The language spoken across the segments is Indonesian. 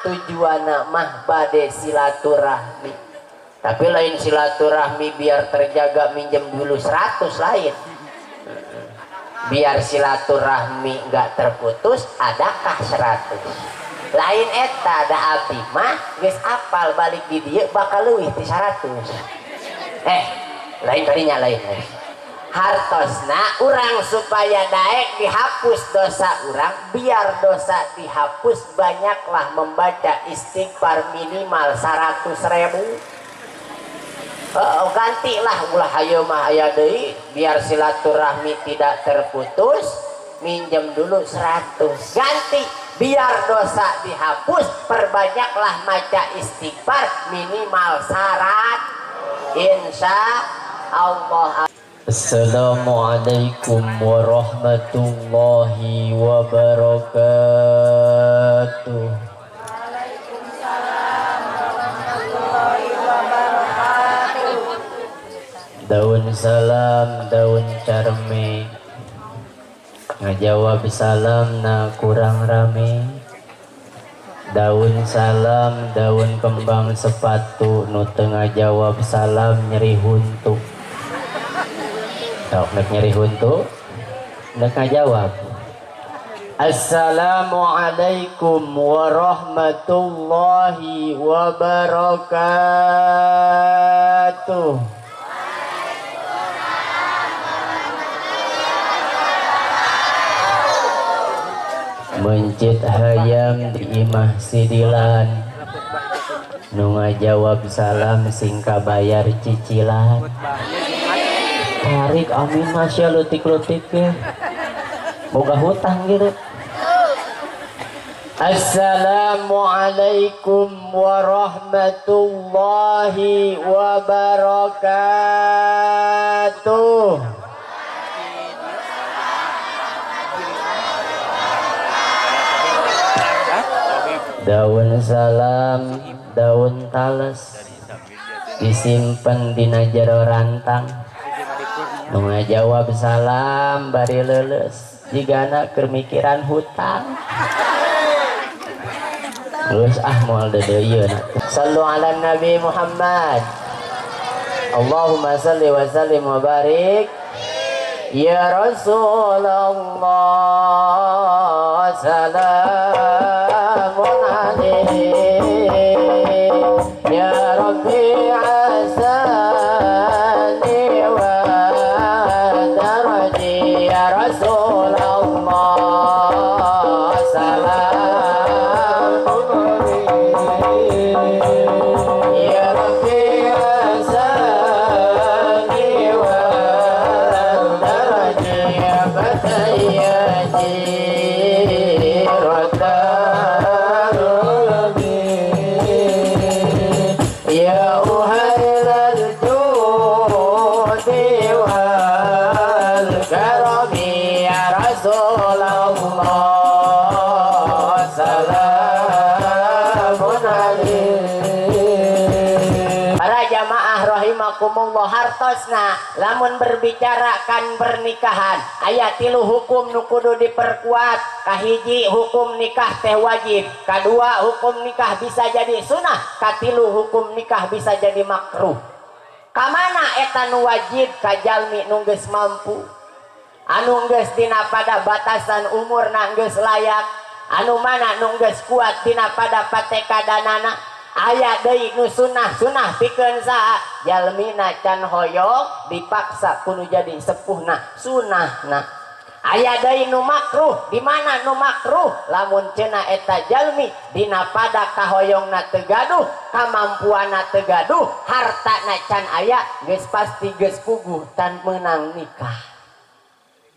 tujuan mah bade silaturahmi, tapi lain silaturahmi biar terjaga minjem dulu 100 lain, biar silaturahmi nggak terputus adakah 100 lain eta ada abdi mah geus apal balik di dieu bakal leuwih ti 100 lain kalinya lain hartosna urang supaya daek dihapus dosa urang, biar dosa dihapus banyaklah membaca istighfar minimal 100.000. Gantilah ulah hayo mah aya deui biar silaturahmi tidak terputus minjem dulu 100, ganti biar dosa dihapus perbanyaklah maca istighfar minimal 100 insya Allah. Assalamualaikum warahmatullahi wabarakatuh. Waalaikumsalam warahmatullahi wabarakatuh. Daun salam, daun carme, ngajawab salam na kurang rame. Daun salam, daun kembang sepatu, nu tengah jawab salam nyeri huntu. Tok nek nyeri huntu nek ngajawab Assalamualaikum warahmatullahi wabarakatuh. Mencit hayam di imah sidilan, nu ngajawab salam sing kabayar cicilan. Tarik amin masya lutik-lutik ya boga hutang gitu. Assalamualaikum warahmatullahi wabarakatuh. Daun salam, daun talas disimpen dina jero rantang, nu ngajawab salam bari leuleus jigana keur mikiran hutang. Geus moal deudeuyeun. Sallu ala Nabi Muhammad. Allahumma salli wa sallim wa barik ya Rasulullah. Salamun alaihi ya Rabbi asani wa daraji ya Rasulullah. Salamun alaihi ya Rabbi asani wa daraji ya Fatayati hartosna lamun berbicarakan pernikahan aya 3 hukum nu kudu diperkuat. Kahiji hukum nikah teh wajib, kadua hukum nikah bisa jadi sunnah, katilu hukum nikah bisa jadi makruh. Kamana eta nu wajib? Kajalmi nu geus mampu, anu geus dina pada batasan umurna geus layak, anu mana nu geus kuat dina pada patekadanana. Aya deui nu sunnah pikeun saha? Jalmina can hoyong dipaksa kudu jadi sepuhna sunnahna. Aya deui nu makruh, di mana nu makruh? Lamun cenah eta jalmi dina pada kahoyongna teu gaduh, kamampuanna teu gaduh, hartana can aya, geus pasti geus puguh tan meunang nikah.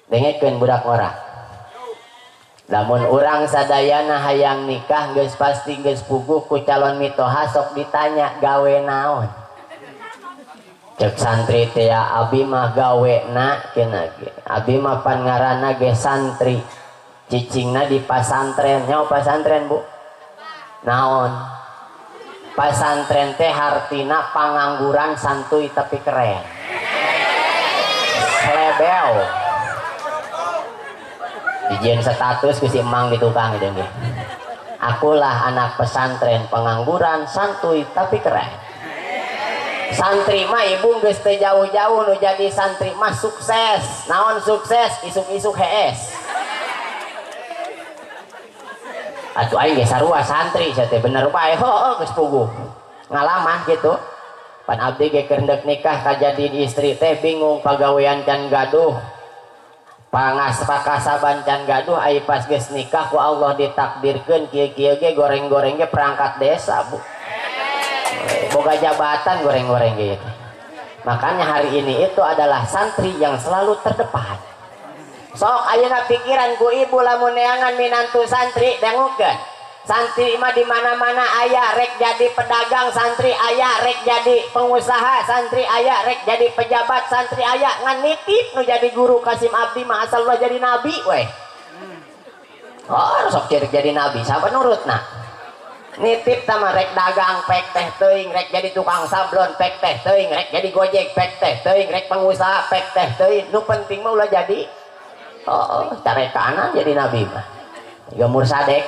Dengekeun budak ora. Lamun urang sadayana hayang nikah geus pasti geus puguh ku calon mitoha, sok ditanya gawe naon. Cek santri teh abi mah gawena kena ge. Abi mah pan ngaranna ge santri. Cicingna di pasantren. Nyaho pasantren, Bu? Naon? Pasantren teh hartina pangangguran santuy tapi keren. Slebeo. Dijian status ku si emang di tukang itu nggih. Akulah anak pesantren pengangguran, santuy tapi keren. Santri mah ibu geus teu jauh-jauh nu jadi santri mah sukses. Naon sukses? Isuk-isuk hees. Atuh aing ge sarua santri sia teh bener bae. Heuh geus puguh. Ngalaman gitu. Pan abdi ge keur hendak nikah kajadin istri teh bingung pagawean can gaduh. Pakasaban can gaduh ai pas geus nikah ku Allah ditakdirkeun kieu-kieu ge goreng-goreng ge perangkat desa, Bu. Boga jabatan goreng-goreng gitu. Makanya hari ini itu adalah santri yang selalu terdepan. Sok ayeuna pikiran ku ibu lamun neangan minantu santri dengukeun. Santri mah di mana-mana aya, rek jadi pedagang santri aya, rek jadi pengusaha santri aya, rek jadi pejabat santri aya, ngan nitip nu jadi guru Kasim Abdi mah asal ulah jadi nabi weh. Oh, sok jadi nabi, sabar nurutna. Nitip sama rek dagang pek teh teuing, rek jadi tukang sablon pek teh teuing, rek jadi gojek pek teh teuing, rek pengusaha pek teh teuing. Nu penting mah ulah jadi carekan jadi nabi mah. Juga mursadek.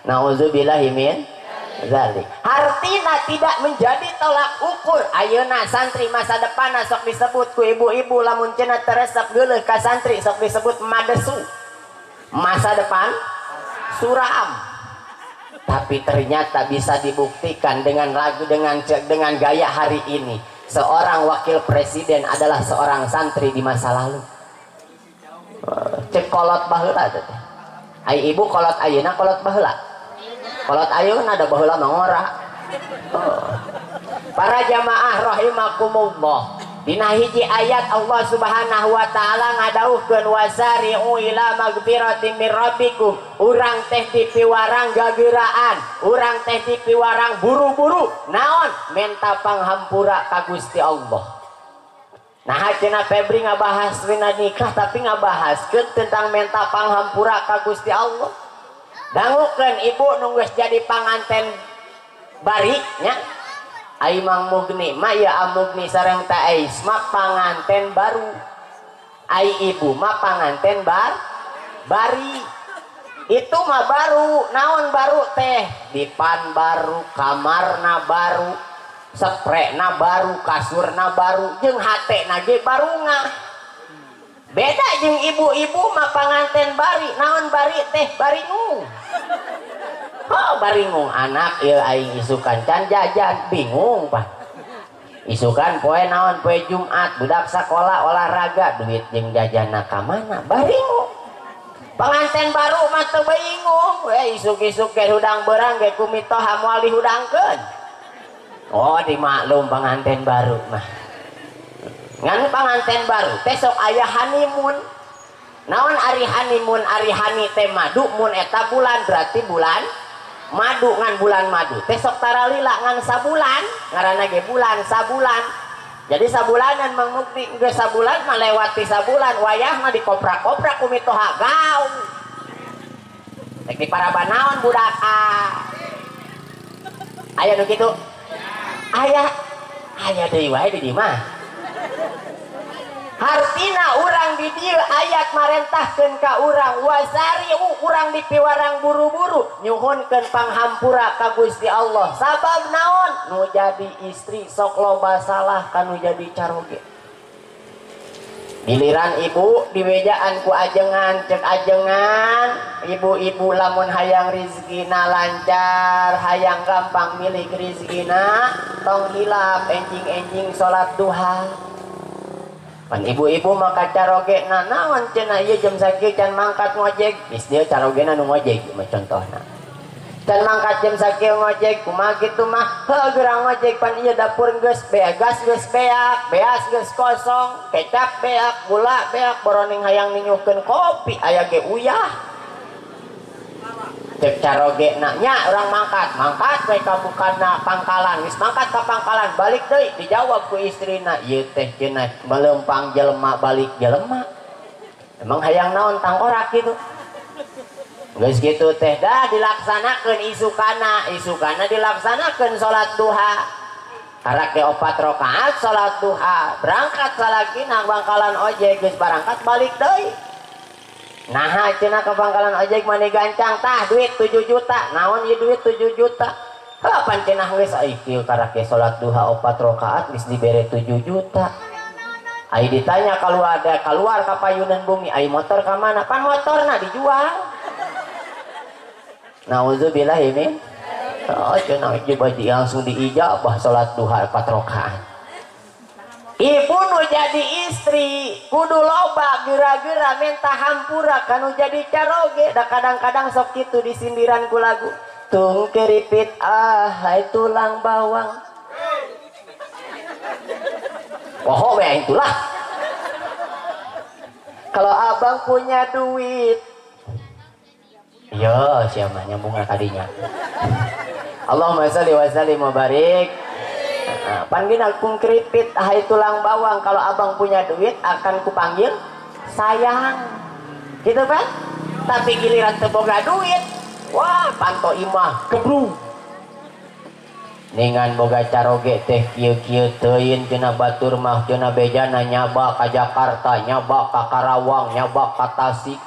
Nauzubillahi min zalik. Hartina tidak menjadi tolak ukur. Ayeuna santri masa depan sok disebut ku ibu-ibu lamun cenah teresep geuleuh ka santri sok disebut madesu. Masa depan suram. Tapi ternyata bisa dibuktikan dengan lagu dengan gaya hari ini. Seorang wakil presiden adalah seorang santri di masa lalu. Cek kolot baheula teh. Ai ibu kolot ayeuna kolot baheula. Kolot ayeuna ada baheula mangora. Para jamaah rahimakumullah. Dina hiji ayat Allah Subhanahu wa taala ngadauhkeun wasari'u ila magfiratin mir rabbikum. Urang teh dipiwarang gageuraan, urang teh dipiwarang buru-buru. Naon? Menta panghampura ka Gusti Allah. Nah, cenah Febri ngabahas wina nikah tapi ngabahaskeun tentang menta panghampura ka Gusti Allah. Dangukeun ibu nu geus jadi panganten bari nya. Ai Mang Mugni mah ya Amugni sareng Teh Ais mah panganten baru. Ai ibu mah panganten bari. Itu mah baru. Naon baru teh? Dipan baru, kamarna baru, sprena baru, kasurna baru, jeung hatena ge barunga. Beda jeung ibu-ibu mah panganten bari. Naon bari teh? Baringung. Oh, baringung anak ieu aing isukan can jajan bingung Pak. Isukan poe naon poe Jumat budak sakola olahraga duit jeung jajanna ka mana baringung. Panganten baru mah teu bingung we isuk-isuk ge hudang beurang ge kumitoha moal dihudangkeun. Oh dimaklum panganten baru mah. Ngan panganten baru teh sok aya honeymoon. Naon ari honeymoon ari hani teh madu mun eta bulan berarti bulan madu ngan bulan madu teh sok taralila ngan sabulan ngaranna ge bulan sabulan. Jadi sabulanan Mang Mukti geus sabulan melewati sabulan wayahna dikoprak-koprak ku mitoha gaung. Tek di paraban naon budak aya nu kitu? Aya deui wae di dieu mah. Hartina urang di dieu ayat marentahkeun ka urang wasari'u urang dipiwarang buru-buru nyuhunkeun panghampura ka Gusti Allah. Sabab naon? Nu jadi istri sok loba salah kanu jadi caroge. Giliran ibu diwejaan ku ajengan cek ajengan ibu-ibu lamun hayang rizkina lancar hayang gampang milik rizkina tong hilap enjing-enjing salat duha. Pan ibu-ibu maka caroge na naon cenah ieu jam sakieu can mangkat ngojek geus dieu carogena nu ngojek mah contohna can mangkat jam sakieu ngojek kumaha kitu mah heuh geurang ngojek pan ieu dapur geus beak gas geus beak beas geus kosong kecap beak gula beak boroning hayang ninyuhkeun kopi aya ge uyah cek caroge na nya urang mangkat we ka bukana pangkalan geus mangkat ka pangkalan balik deui dijawab ku istrina ieu teh cenah melempang jelema balik jelema emang hayang naon tangkorak kitu geus kitu teh dah dilaksanakeun isukana dilaksanakeun salat duha karake 4 rakaat salat duha berangkat salakina bangkalan ojek geus berangkat balik deui Nah cenah ke pangkalan ojek mani gancang tah duit 7 juta naon ieu duit 7 juta kapan cenah geus ai kieu karake salat duha 4 rakaat geus dibere 7 juta ai ditanya keluar ka payunan bumi ai motor ka mana pan motorna dijual nauzubillah ini oh cenah coba langsung diijabah salat duha 4 rakaat. Ibu nu jadi istri kudu loba gera-gera minta hampura kanu jadi caroge da kadang-kadang sok kitu disindiran ku lagu tung keripit hai tulang bawang poho we itulah kalau abang punya duit yo siapa nyambung kadinya Allahumma sholli wa sallim wa barik. Panggil aku keripit hai tulang bawang kalau abang punya duit akan kupanggil sayang gitu kan tapi giliran teboga duit wah panto imah kebru ningan boga caroge teh kieu-kieu teuin cenah batur mah cenah bejana nyaba ka Jakarta nyaba ka Karawang nyaba ka Tasik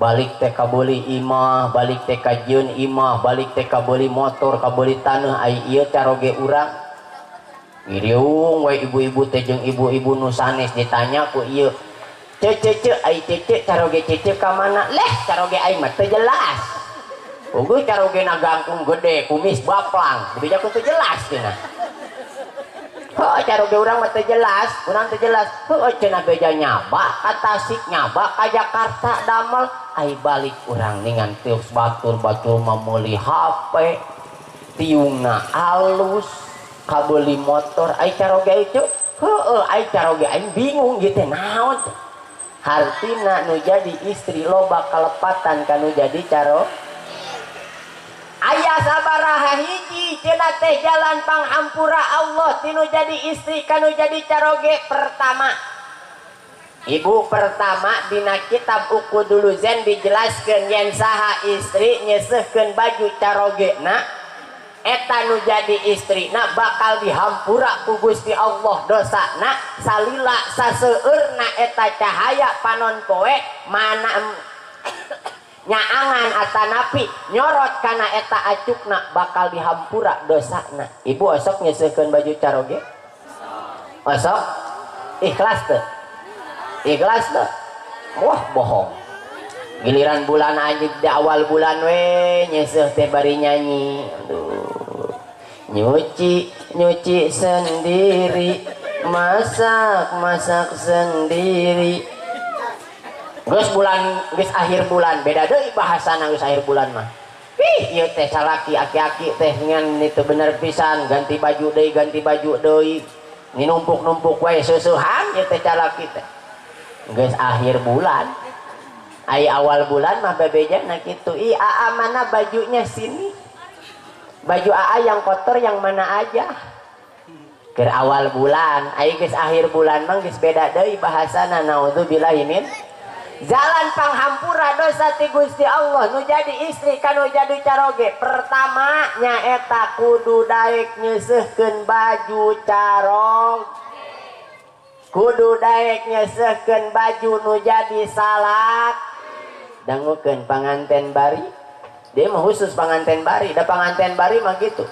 balik teh ka beuli imah balik teh ka jeun imah balik teh ka beuli motor ka beuli taneuh ai ieu caroge urang Iriung we ibu-ibu teh jeung ibu-ibu nu sanes ditanya ku ieu cece ai cece caroge cece ka mana leh caroge ai mah teu jelas uguh caroge na gangkung gede kumis baplang bija ku teu jelas cenah heuh caroge urang mah teu jelas urang teu jelas heuh cenah beja nyaba ka Tasik nyaba ka Jakarta damel ai balik urang ningan tius batur-batur mah meuli HP tiungna alus kabeli motor ai caroge itu heueuh ai caroge aing bingung gitu naon hartina nu jadi istri loba kalepatan kanu jadi caro aya sabaraha hiji cenah teh jalan panghampura Allah tinu jadi istri kanu jadi caroge pertama ibu pertama dina kitab Uqudul Zen dijelaskeun yen saha istri nyeseuhkeun baju carogena eta nu jadi istrina bakal dihampura ku Gusti Allah dosana salila saseueurna eta cahaya panon poe mana nyaangan atanapi nyorot kana eta acukna bakal dihampura dosana. Ibu osok nyeseukeun baju caroge osok ikhlas teu ikhlas teu wah bohong giliran bulan aja di awal bulan we nyeseuh teh bari nyanyi aduh nyuci sendiri masak sendiri geus akhir bulan beda deui bahasana geus akhir bulan mah ieu teh salaki aki-aki teh ngan itu bener pisan ganti baju deui ini numpuk we susuhan ieu teh salaki teh geus akhir bulan ai awal bulan mah babejana kitu aa mana bajunya sini baju AA yang kotor yang mana aja ke awal bulan ai geus akhir bulan mah geus beda deui bahasana naudzubillahi min jalan panghampura dosa ti Gusti Allah nu jadi istri kanu jadi caroge pertama nyaeta kudu daek nyeseuhkeun baju carog kudu daek nyeseuhkeun baju nu jadi salat dangukeun panganten bari dia mah khusus panganten bari da panganten bari mah gitu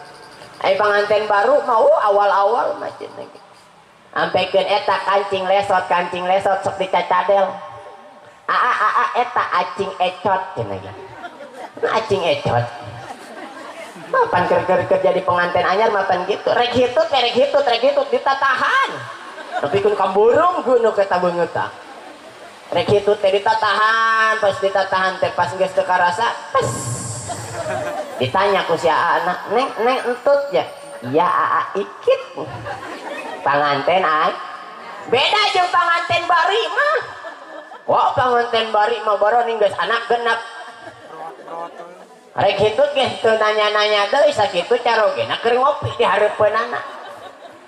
ai panganten baru mau awal-awal macam gitu ampekeun eta kancing lesot sok dicacadel eta acing ecot cenah gitu acing ecot mapan keur jadi penganten anyar mapan gitu rek hitut ditatahan tapi kun kamburung gunu kata beungeut rek hitut teh ditatahan teh pas geus teu karasa ditanya ku si anak neng entut ya iya aa ikit panganten ay beda jeung panganten bari mah wah panganten bari mah baru geus anak genep rek hitut ge teu nanya-nanya deui sakitu carogena keur ngopi di hareupeunana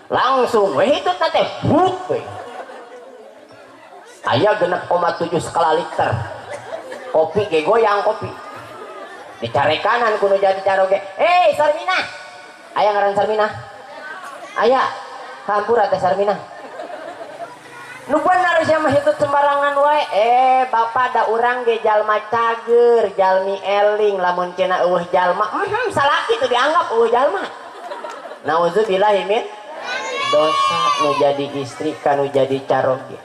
langsung we hitutna teh but we aya 6,7 skala liter kopi ge goyang kopi dicari kanan kuno jadi caroge Sarmina ayah ngaran Sarmina ayah hampura teh Sarmina Nu bener sia mah hitut sembarangan wae. Bapak da urang ge jalma cager, jalmi eling lamun cenah eueuh jalma. Salaki teu dianggap eueuh jalma. Nauzubillah min dosa nu jadi istri kanu jadi caroge.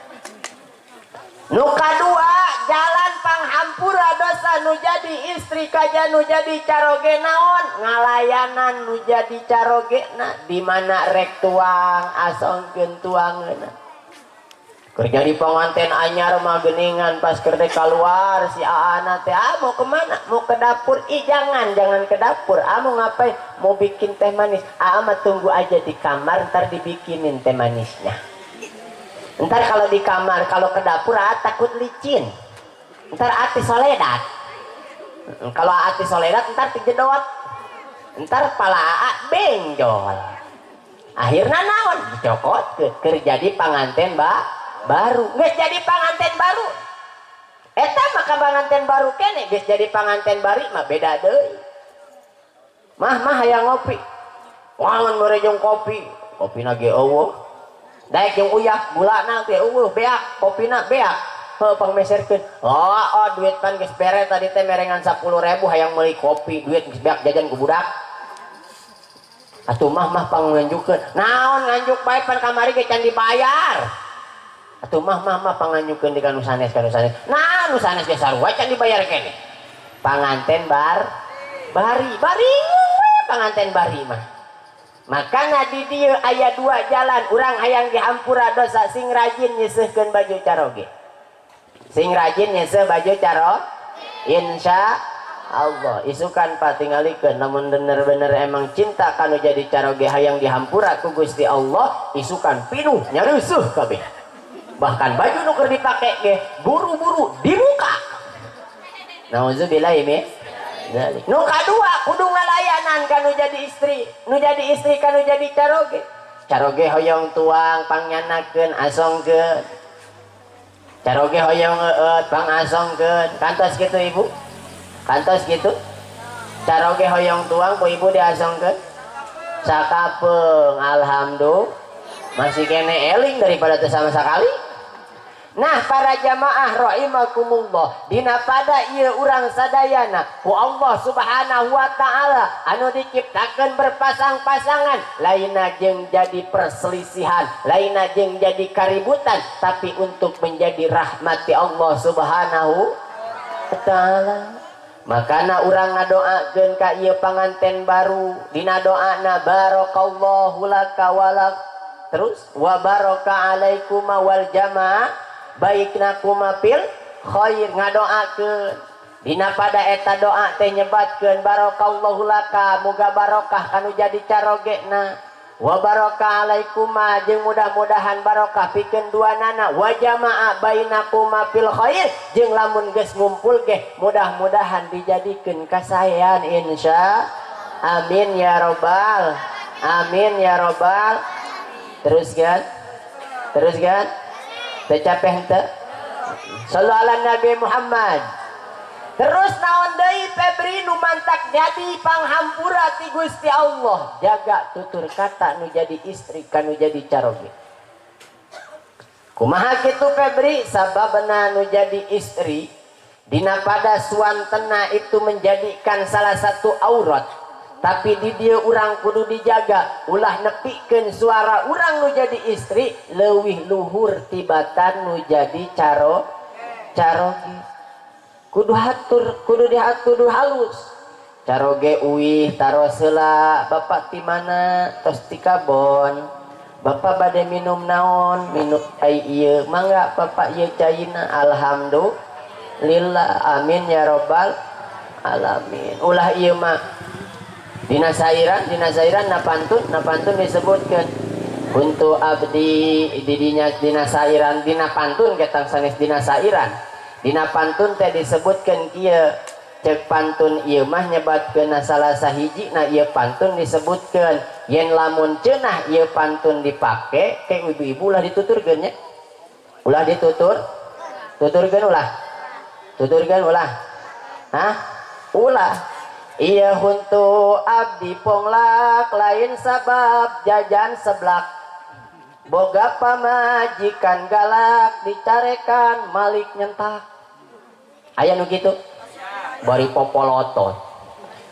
Nu kadua jalan panghampura dosa nu jadi istri kaja nu jadi caroge naon ngalayanan nu jadi caroge na di mana rek tuang asongkeun tuangeuna. Keur jadi panganten anyar mah geuningan pas keur teh keluar si aana teh mau kemana? Mau ke dapur. Jangan ke dapur. Mau ngapain? Mau bikin teh manis. Mah tunggu aja di kamar ntar dibikinin teh manisnya. Ntar kalau di kamar, kalau ke dapur takut licin. Ntar ati soledat. Kalau ati soledat ntar dijedot. Ntar pala benjol. Akhirnya naon? Dicokot ke jadi panganten baru. Geus jadi panganten baru. Eta maka panganten baru kene geus jadi panganten bari mah beda deui. Mah hayang ngopi. Wangun merejong kopi. Kopina ge eueuh. Daek jeung uyah gulana teh eueuh beak, kopina beak. Heuh pangmeserkeun. Oh duit pan geus bere tadi teh merengan 10.000 hayang meuli kopi, duit geus beak jajan ku budak. Atuh mah panganjukeun. Naon nganjuk bae pan kamari ge can dibayar. Atuh mah panganjukeun di kanu sanes. Nah nu sanes ge sarua can dibayar kene. Panganten bari panganten bari mah. Makanya di dieu aya 2 jalan urang hayang dihampura dosa sing rajin nyeuseufkeun baju caroge. Sing rajin nyeuseuf baju caro insya Allah isukan patingalikeun lamun bener-bener emang cinta kanu jadi caroge hayang dihampura ku Gusti Allah isukan pinuh nyareusuh kabeh. Bahkan baju nu keur dipake ge buru-buru dibuka. Nauzubillah min dzalik. Nu kadua kudu ngalayanan kanu jadi istri, nu jadi istri kanu jadi caroge. Caroge hoyong tuang pangyanakeun asongkeun. Caroge hoyong eueut pangasongkeun. Kantos kitu Ibu? Kantos gitu? Caroge hoyong tuang ku Ibu diasongkeun. Sakapeung alhamdulillah. Masih kene eling daripada teu sama sekali. Nah para jamaah rahimakumullah dina pada ieu urang sadayana ku Allah subhanahu wa ta'ala anu diciptakeun berpasang-pasangan laina jeung jadi perselisihan laina jeung jadi kaributan tapi untuk menjadi rahmati Allah subhanahu wa ta'ala. Makana urang ngadoakeun ka ieu panganten baru dina doana barakallahu laka walak terus wa baraka alaikum wal jamaah baikna kumapil khair ngadoakeun dina pada eta doa teh nyebatkeun barakallahu laka muga barokah kanu jadi carogena wa baraka alaikum jeung mudah-mudahan barokah pikeun duanana wa jamaa bainakuma fil khair jeung lamun geus ngumpul ge mudah-mudahan dijadikeun kasayan insya amin ya robbal teruskan tercapai henteu sallu ala Nabi Muhammad. Terus naon deui Febri nu mantak jadi panghampura ti Gusti Allah jaga tutur kata nu jadi istri kanu jadi caroge. Kumaha kitu Febri? Sababna nu jadi istri dina pada suantena itu menjadikan salah satu aurat. Tapi di dia urang kudu dijaga ulah nepikeun suara urang nu jadi istri leuwih luhur tibatan nu jadi caroge. Kudu diatur halus. Caroge uih taros heula bapak ti mana tos ti kabon. Bapak bade minum naon? Minum ai ieu. Mangga bapak ieu caina alhamdulillah amin ya robbal alamin. Ulah ieu mah dina sairan na pantun disebutkeun untuk abdi didinya dina sairan dina pantun ketang sanes dina sairan dina pantun teh disebutkeun kieu cek pantun ieu mah nyebatkeun salah sahiji na ieu pantun disebutkeun yen lamun ceunah ieu pantun dipake ke ibu-ibu ulah dituturkeun nya ulah tuturkeun ulah hah ulah iya untuk abdi ponglak lain sabab jajan seblak boga pamajikan galak dicarekan malik nyentak aya nu kitu bari popolotot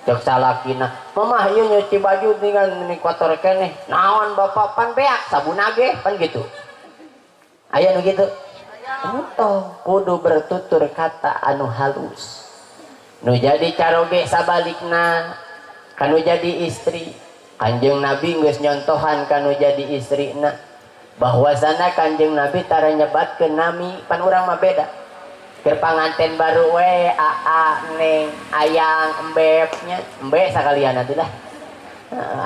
cek salakina mamah ieu nyuci baju dengan ini kotor keneh naon bapak pan beak sabun age pan gitu aya nu kitu entong kudu bertutur kata anu halus nu jadi caroge sabalikna kanu jadi istri Kanjeng Nabi geus nyontohan kanu jadi istrina bahwasana Kanjeng Nabi tara nyebatkeun nami pan urang mah beda keur panganten baru we aa neng ayang embebnya embe sakalian atuh dah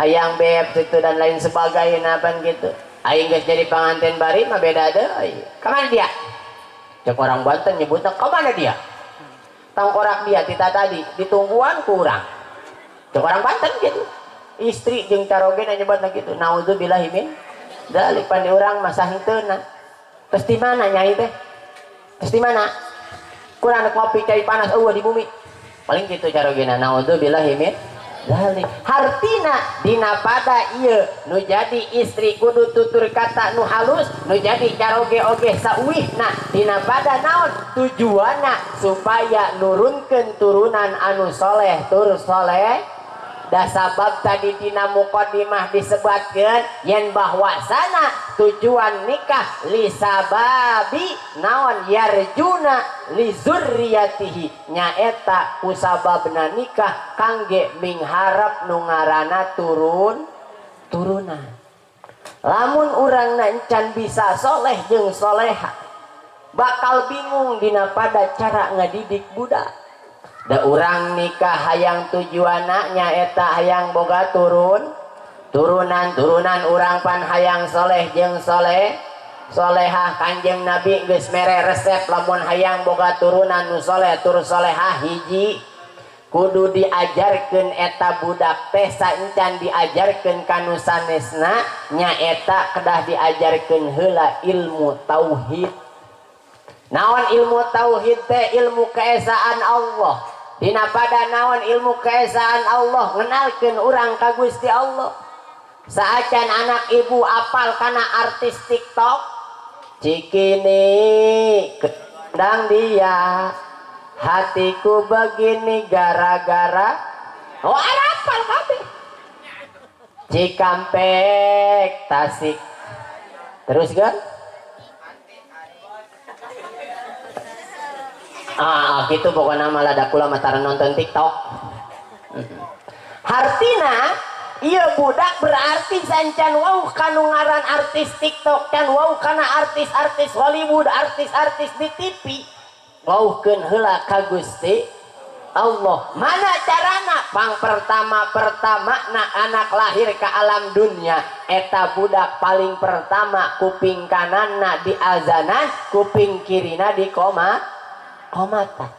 ayang beb situ dan lain sebagainya pan gitu aing geus jadi panganten bari mah beda deui kamana dia cek orang Banten nyebutna kamana dia tangkorak dia tita tadi ditungguan kurang cek orang Banten gitu istri jeung caroge nyebutna gitu naudzubillahi min dalik pan di urang mah sahenteuna terus di mana nyai teh terus di mana kurang anak ngopi cai panas eueuh di bumi paling gitu carogena naudzubillahi min dalik hartina dina pada ieu nu jadi istri kudu tutur kata nu halus nu jadi caroge oge sauwihna dina pada naon tujuanna supaya nurunkeun turunan anu soleh tur soleh da sabab tadi dina muqaddimah disebutkeun yen bahwasana tujuan nikah li sababi naon yarjuna li zurriyatihi nyaeta kusababna nikah kangge mingharep nu ngaranna turunan lamun urangna encan bisa soleh jeung soleha bakal bingung dina pada cara ngadidik budak da urang nikah hayang tujuanna nyaeta hayang boga turunan urang pan hayang soleh jeung solehah Kanjeng Nabi geus mere resep lamun hayang boga turunan nu soleh tur solehah hiji kudu diajarkeun eta budak teh saencan diajarkeun kanu sanesna nyaeta kedah diajarkeun heula ilmu tauhid naon ilmu tauhid teh ilmu keesaan Allah dina pada naon ilmu keesaan Allah ngenalkeun urang ka Gusti Allah saacan anak ibu apal kana artis TikTok cikini kendang dia hatiku begini gara-gara oh apal kabeh Cikampek Tasik terus kan gitu pokoknya malah ada kula matara nonton TikTok hartina iya budak berarti sancan wow kanu ngaran artis TikTok can wow kana artis-artis Hollywood artis-artis di TV wow keun heula ka Gusti Allah mana carana pang pertama na anak lahir ke alam dunia eta budak paling pertama kuping kananna di azanan kuping kirina di komatan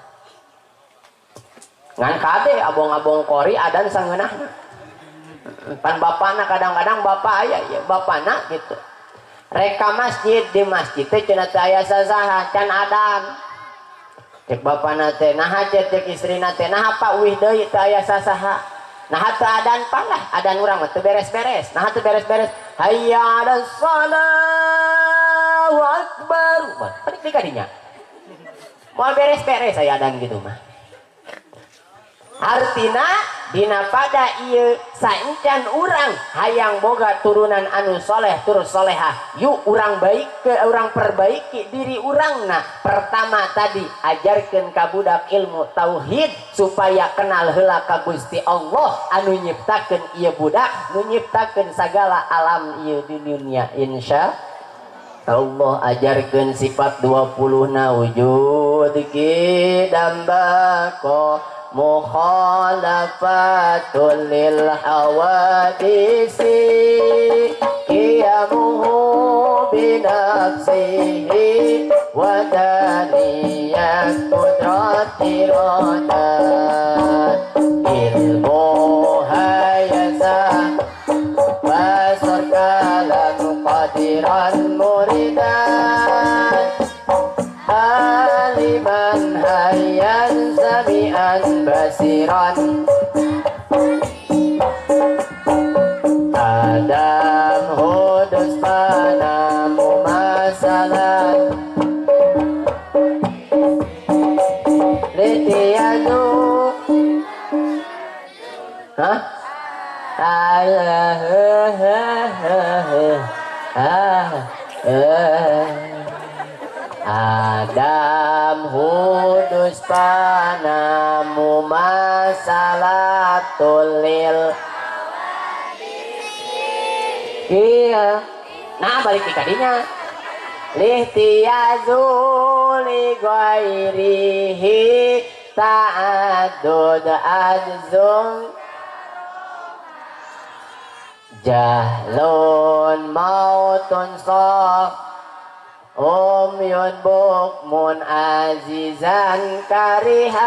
ngan kade abong-abong kori adan sangeunahna pan bapana kadang-kadang bapak aya ya bapana gitu reka masjid di masjid teh cenah teu aya sasaha can adan cek bapana teh naha cek istrina teh naha pak wih deui teu aya sasaha naha teu adan palah adan urang mah teu beres-beres naha teu beres-beres hayya 'alas shalah wa akbar paling di kadinya mau beres-beres saya adan gitu mah artina dina pada ieu saencan urang hayang boga turunan anu soleh tur solehah yuk urang baik ke urang perbaiki diri urangna pertama tadi ajarkeun ka budak ilmu tauhid supaya kenal heula ka Gusti Allah anu nyiptakeun ieu budak nu nyiptakeun sagala alam ieu di dunia insya Allah ajarkeun sifat 20 na wujud kidambako mukhalafatul lil hawadisi qiyamuhu binafsihi wa daniyat qudrati rodat ilmu hayasa basar kalam qadiran muridan aliman hayyan sami'an basiran Adam hudus panah Adam hudus panamu masalatul lil. Iya. Nah balik ke kadinya. Lihtiyazul li ghairihi ta'addud adzum jahlun mautun sah yun bukmun azizan karihan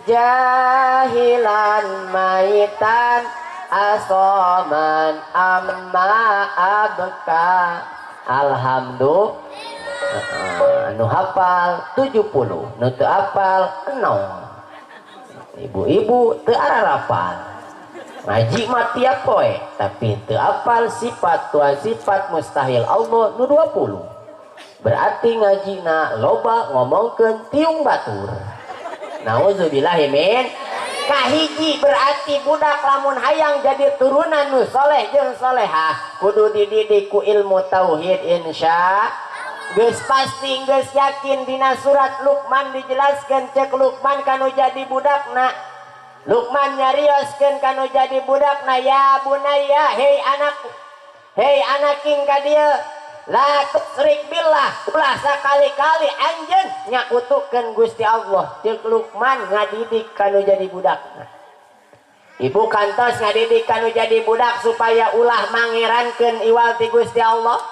jahilan maitan asoman amma abka. Alhamdulillah anu hafal 70 nu teu hafal 0. Ibu-ibu teu arah hafal ngaji mah tiap poe tapi teu hafal sifat tuan sifat mustahil Allah nu 20. Berarti ngajina loba ngomongkeun tiung batur. Nauzubillahi min. Kahiji berarti budak lamun hayang jadi turunan nu soleh jeung solehah kudu dididik ku ilmu tauhid insya. Geus pasti geus yakin dina surat Luqman dijelaskeun cek Luqman kanu jadi budakna. Luqman nyarioskeun kanu jadi budakna ya bunaya hei anaking ka dieu la tusyrik billah ulah sakali-kali anjeun nyakutukeun Gusti Allah. Ceuk Luqman ngadidik kanu jadi budakna. Ibu kantos ngadidik kanu jadi budak supaya ulah mangerankeun iwal ti Gusti Allah.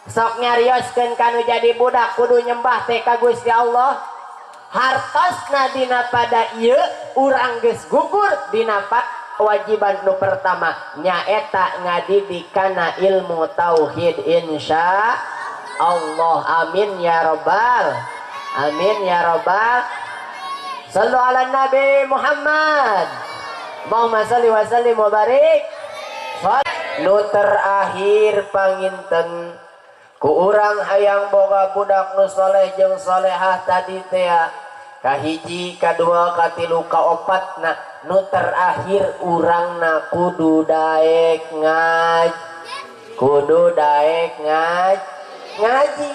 Sok nyarioskeun kanu jadi budak kudu nyembah teh ka Gusti Allah. Hartosna dina pada ieu urang geus gugur dina kewajiban nu pertama nyaeta ngadidik kana ilmu tauhid insya Allah. Amin ya robbal sallu ala nabi Muhammad Allahumma salli wa sallim wa barik. Nu terakhir panginten ku urang hayang boga budak nu soleh jeung solehah tadi teh kahiji kadua katilu kaopatna nu terakhir urangna kudu daek ngaji